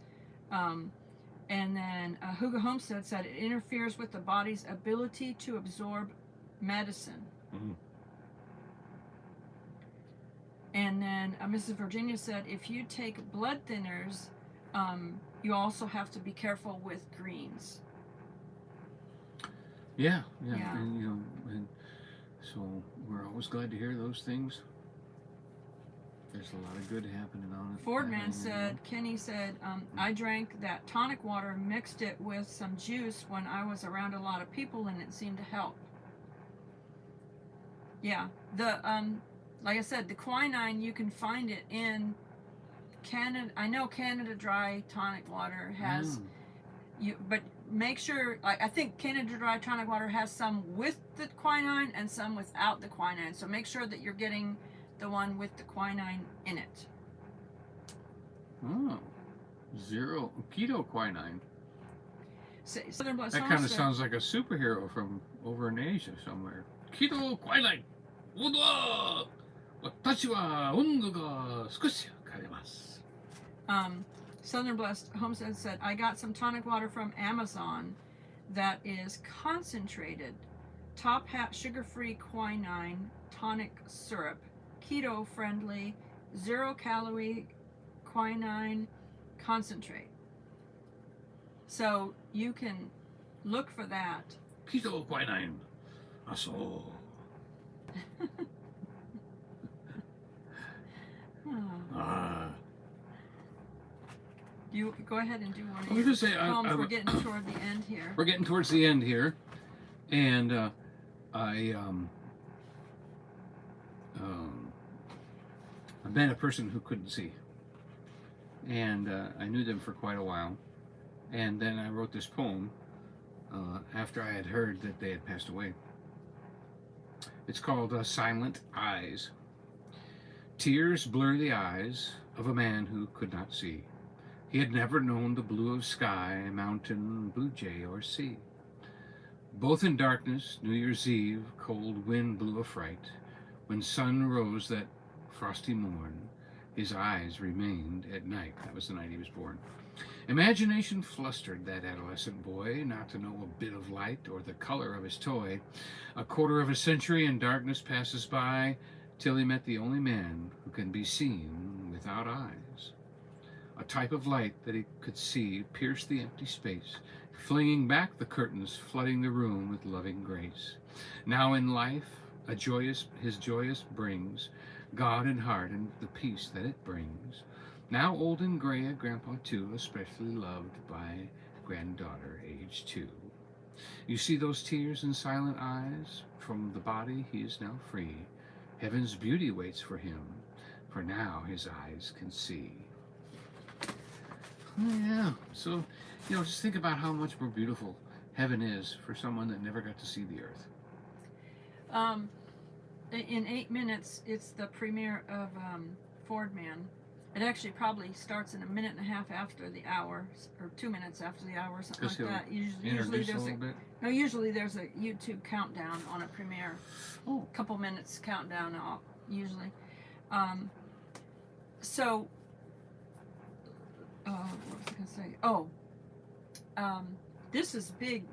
And then Hugo Homestead said it interferes with the body's ability to absorb medicine. Mm-hmm. And then Mrs. Virginia said if you take blood thinners, you also have to be careful with greens. Yeah. And so we're always glad to hear those things. There's a lot of good happening on it. Fordman said, Kenny said, I drank that tonic water, mixed it with some juice when I was around a lot of people, and it seemed to help. Yeah, the like I said, the quinine, you can find it in Canada. I know Canada Dry tonic water has but make sure. I think Canada Dry tonic water has some with the quinine and some without the quinine. So make sure that you're getting the one with the quinine in it. Oh, zero keto quinine. Southern Blessed That kind of sounds like a superhero from over in Asia somewhere. Keto quinine. Southern Blessed Homestead said, I got some tonic water from Amazon that is concentrated, top hat sugar-free quinine tonic syrup, keto friendly, 0-calorie quinine concentrate. So you can look for that. Keto quinine. Aso. You go ahead and do one of I was your gonna say, poems. We're getting toward the end here. We're getting towards the end here, and I met a person who couldn't see, and I knew them for quite a while, and then I wrote this poem after I had heard that they had passed away. It's called Silent Eyes. Tears blur the eyes of a man who could not see. He had never known the blue of sky, mountain, blue jay, or sea. Both in darkness, New Year's Eve, cold wind blew a fright. When sun rose that frosty morn, his eyes remained at night. That was the night he was born. Imagination flustered that adolescent boy, not to know a bit of light or the color of his toy. A quarter of a century and darkness passes by, till he met the only man who can be seen without eyes. A type of light that he could see pierced the empty space, flinging back the curtains, flooding the room with loving grace. Now in life, his joyous brings God in heart and the peace that it brings. Now old and gray, a grandpa too, especially loved by granddaughter, age 2. You see those tears and silent eyes? From the body he is now free. Heaven's beauty waits for him, for now his eyes can see. Yeah, so, just think about how much more beautiful heaven is for someone that never got to see the earth. In 8 minutes, it's the premiere of Fordman. It actually probably starts in a minute and a half after the hour, or 2 minutes after the hour, something like that. Usually there's a YouTube countdown on a premiere. Oh. A couple minutes countdown usually. What was I going to say? This is big.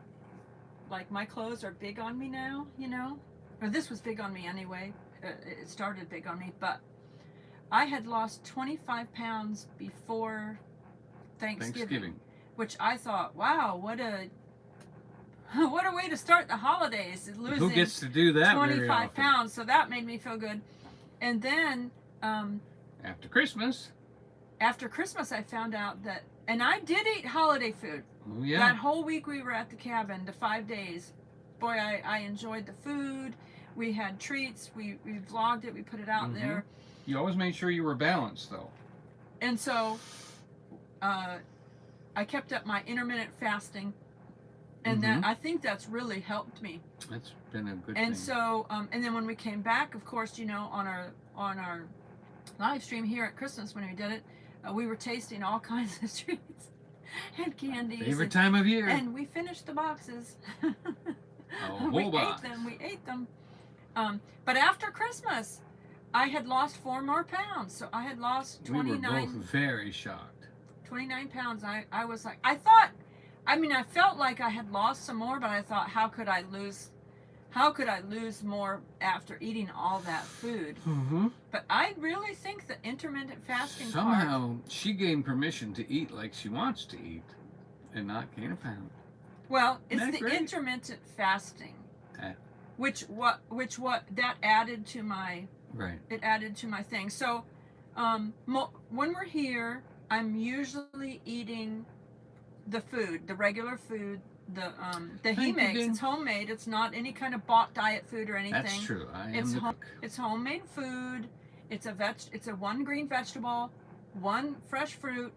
Like, my clothes are big on me now, Or this was big on me anyway. It started big on me, but I had lost 25 pounds before Thanksgiving. Which I thought, wow, what a way to start the holidays, losing Who gets to do that 25 pounds. So that made me feel good. And then after Christmas, I found out that, and I did eat holiday food. Oh yeah. That whole week we were at the cabin, the 5 days. Boy, I enjoyed the food. We had treats. We vlogged it. We put it out there. You always made sure you were balanced, though. And so I kept up my intermittent fasting. And that, I think that's really helped me. That's been a good thing. And so, and then when we came back, of course, you know, on our live stream here at Christmas when we did it, we were tasting all kinds of treats and candies. Favorite time of year. And we finished the boxes. We ate them. But after Christmas, I had lost 4 more pounds. So I had lost 29. We were both very shocked. 29 pounds. I was like, I felt like I had lost some more, but I thought, how could I lose more after eating all that food? But I really think the intermittent fasting somehow she gained permission to eat like she wants to eat and not gain a pound. Well, it's the intermittent fasting, which that added to my It added to my thing. So, when we're here, I'm usually eating the food, the regular food, the he makes. It's homemade. It's not any kind of bought diet food or anything. That's true. I am the cook. It's homemade food. It's a 1 green vegetable, 1 fresh fruit,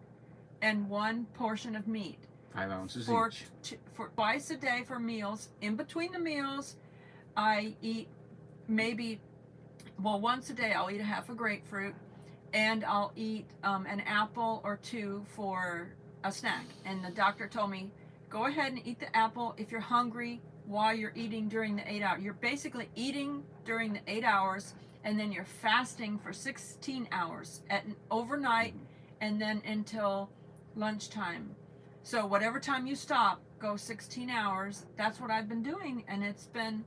and 1 portion of meat. 5 ounces each. For twice a day for meals. In between the meals, I eat once a day I'll eat a half a grapefruit, and I'll eat an apple or 2 for a snack. And the doctor told me, go ahead and eat the apple if you're hungry while you're eating during the 8 hours. You're basically eating during the 8 hours, and then you're fasting for 16 hours overnight, and then until lunchtime. So whatever time you stop, go 16 hours. That's what I've been doing, and it's been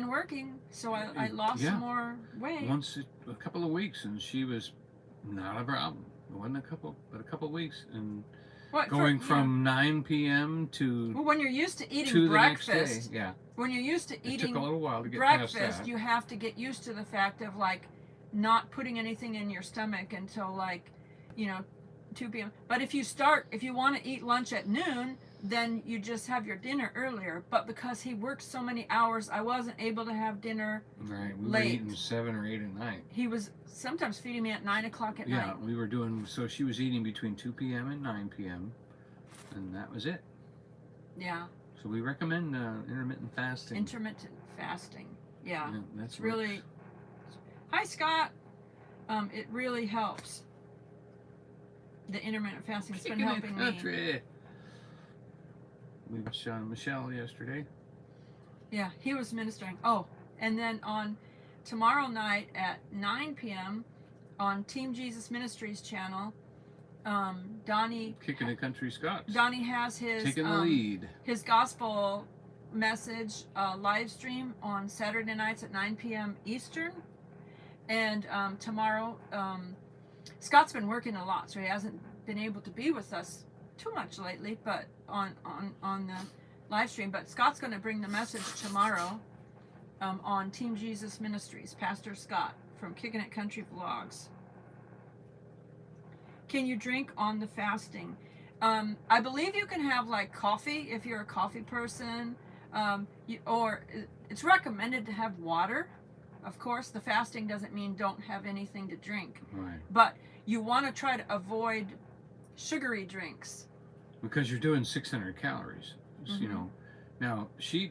working. So I lost some more weight. A couple of weeks, and she was not a problem. It wasn't a couple of weeks, and going from 9 p.m. to when you're used to eating breakfast, the next day, when you're used to eating it took a little while to get breakfast, past that. You have to get used to the fact of not putting anything in your stomach until 2 p.m. But if you want to eat lunch at noon, then you just have your dinner earlier. But because he works so many hours, I wasn't able to have dinner Right, we late. were eating 7 or 8 at night. He was sometimes feeding me at 9 o'clock at night. Yeah, we were doing, so she was eating between 2 p.m. and 9 p.m. and that was it. Yeah. So we recommend intermittent fasting. Intermittent fasting. Yeah. That's really. Hi, Scott. It really helps. The intermittent fasting has been helping me. We saw Michelle yesterday. Yeah, he was ministering. Oh, and then on tomorrow night at 9 p.m. on Team Jesus Ministries channel, Donny Kicking the Country Scots. Donny has his taking the lead. His gospel message live stream on Saturday nights at 9 p.m. Eastern, and tomorrow Scott's been working a lot, so he hasn't been able to be with us too much lately, but on the live stream. But Scott's going to bring the message tomorrow on Team Jesus Ministries, Pastor Scott from Kicking It Country Vlogs. Can you drink on the fasting? I believe you can have coffee if you're a coffee person, or it's recommended to have water. Of course, the fasting doesn't mean don't have anything to drink. Right. But you want to try to avoid sugary drinks. Because you're doing 600 calories. You know. Now, she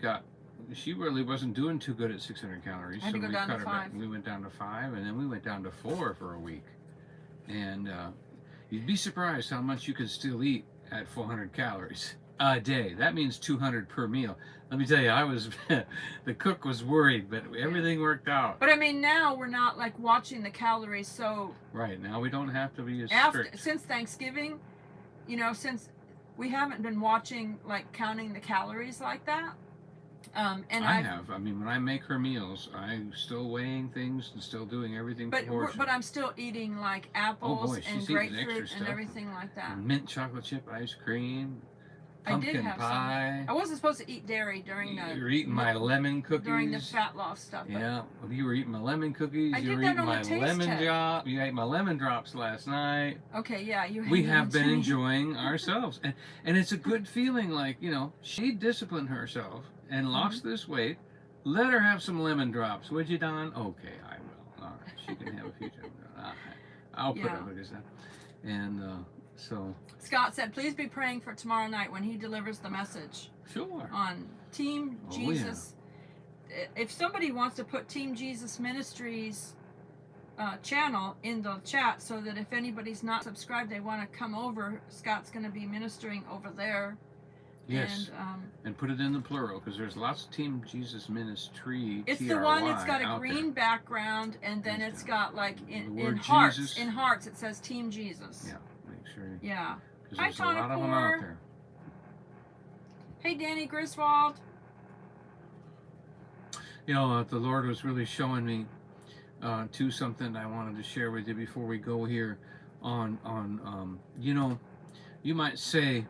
really wasn't doing too good at 600 calories. Had to go down to 5. We went down to 5, and then we went down to 4 for a week. And you'd be surprised how much you can still eat at 400 calories a day. That means 200 per meal. Let me tell you, the cook was worried, but everything worked out. But I mean, now we're not watching the calories, so. Right, now we don't have to be as strict. Since Thanksgiving, since we haven't been watching, counting the calories like that, And I have. I mean, when I make her meals, I'm still weighing things and still doing everything proportioned. but I'm still eating like apples boy, and she's eating extra grapefruit and stuff. everything like that. Mint chocolate chip ice cream, I did pumpkin have pie. some. I wasn't supposed to eat dairy during the. You're eating my lemon cookies. During the fat loss stuff. Yeah, you were eating my lemon cookies. I You did were that eating on the my taste lemon test. drop. You ate my lemon drops last night. Okay, yeah, you. We handed have it to been me. enjoying ourselves, and it's a good feeling. Like, you know, she disciplined herself and lost this weight. Let her have some lemon drops, would you, Don? Okay, I will. All right, she can have a few. I'll put up with this. And so. Scott said, "Please be praying for tomorrow night when he delivers the message." Sure. On Team Jesus. If somebody wants to put Team Jesus Ministries channel in the chat, so that if anybody's not subscribed, they want to come over, Scott's going to be ministering over there. Yes. And put it in the plural, because there's lots of Team Jesus Ministry. It's the one that's got a green background, and then it's got like in hearts. Jesus. In hearts, it says Team Jesus. Yeah. Make sure. Yeah. Hi, there's a lot of them out there. Hey, Danny Griswold. You know, the Lord was really showing me to something I wanted to share with you before we go here on you know, you might say,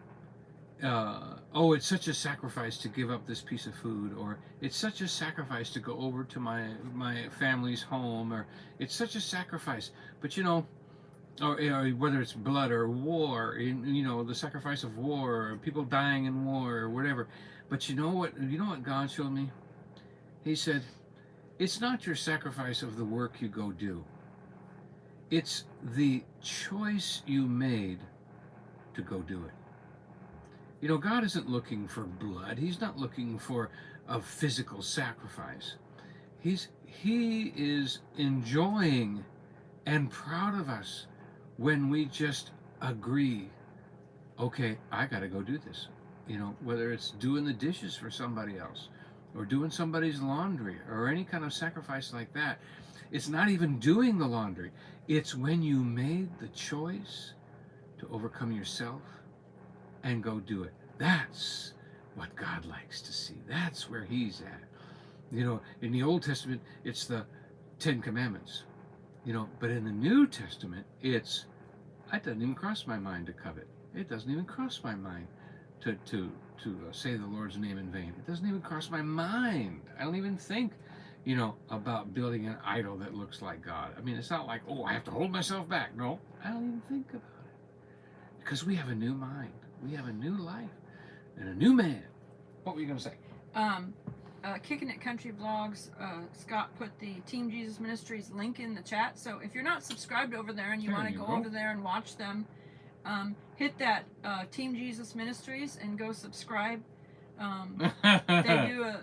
oh, it's such a sacrifice to give up this piece of food, or it's such a sacrifice to go over to my family's home, or it's such a sacrifice. But you know, or whether it's blood or war, you know, the sacrifice of war, or people dying in war, or whatever. But you know what God showed me? He said, it's not your sacrifice of the work you go do. It's the choice you made to go do it. You know, God isn't looking for blood. He's not looking for a physical sacrifice. He is enjoying and proud of us when we just agree, okay, I got to go do this. You know, whether it's doing the dishes for somebody else, or doing somebody's laundry, or any kind of sacrifice like that. It's not even doing the laundry. It's when you made the choice to overcome yourself and go do it. That's what God likes to see. That's where He's at. You know, in the Old Testament, it's the 10 Commandments. You know, but in the New Testament, it doesn't even cross my mind to covet. It doesn't even cross my mind to say the Lord's name in vain. It doesn't even cross my mind. I don't even think, you know, about building an idol that looks like God. I mean, it's not like, oh, I have to hold myself back. No, I don't even think about it. Because we have a new mind. We have a new life and a new man. What were you going to say? Kicking It Country Vlogs, Scott put the Team Jesus Ministries link in the chat. So if you're not subscribed over there and you want to go over there and watch them, hit that Team Jesus Ministries and go subscribe. They do a...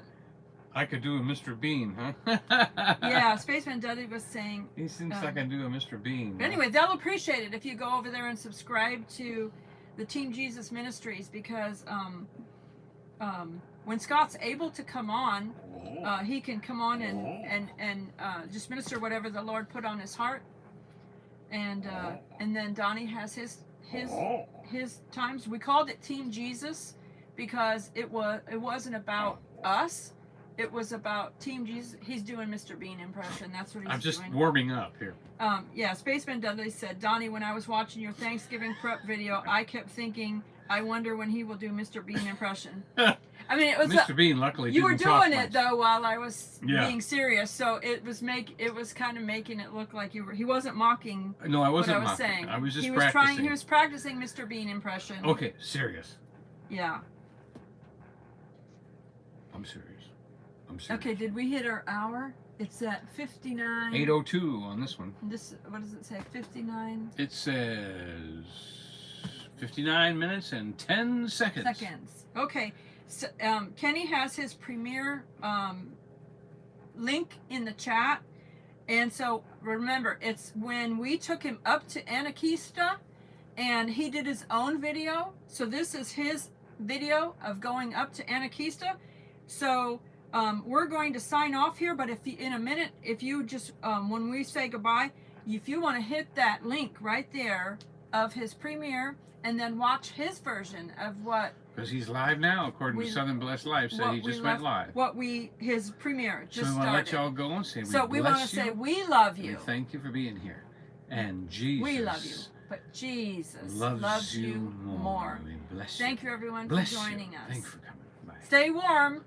I could do a Mr. Bean, huh? Yeah, Spaceman Dudley was saying... He thinks I can do a Mr. Bean. But anyway, they'll appreciate it if you go over there and subscribe to the Team Jesus Ministries, because when Scott's able to come on, he can come on and just minister whatever the Lord put on his heart. And then Donny has his times. We called it Team Jesus because it wasn't about us. It was about Team Jesus. He's doing Mr. Bean impression. That's what he's doing. I'm just warming up here. Yeah, Spaceman Dudley said, Donny, when I was watching your Thanksgiving prep video, I kept thinking, I wonder when he will do Mr. Bean impression. I mean, it was Mr. Bean. Luckily, you were didn't talk doing much. it though while I was being serious, so it was kind of making it look like you were. He wasn't mocking. No, I wasn't what I was mocking. saying. I was just he was practicing. He was practicing Mr. Bean impression. Okay, serious. Yeah. I'm serious. I'm serious. Okay, did we hit our hour? It's at 59. 8:02 on this one. This, what does it say? 59. It says 59 minutes and 10 seconds. Okay. So, Kenny has his premiere link in the chat. And so remember, it's when we took him up to Anakeesta and he did his own video. So this is his video of going up to Anakeesta. So we're going to sign off here, but if you, in a minute, if you just, when we say goodbye, if you want to hit that link right there of his premiere and then watch his version of what Because he's live now, according to Southern Blessed Life. So he just went live. His premiere just so we want to let started. y'all go and say We want to say we love you. We thank you for being here. And Jesus. We love you. But Jesus loves you more. We bless you. Thank you, everyone, Bless for joining you. us. Thanks for coming. Bye. Stay warm.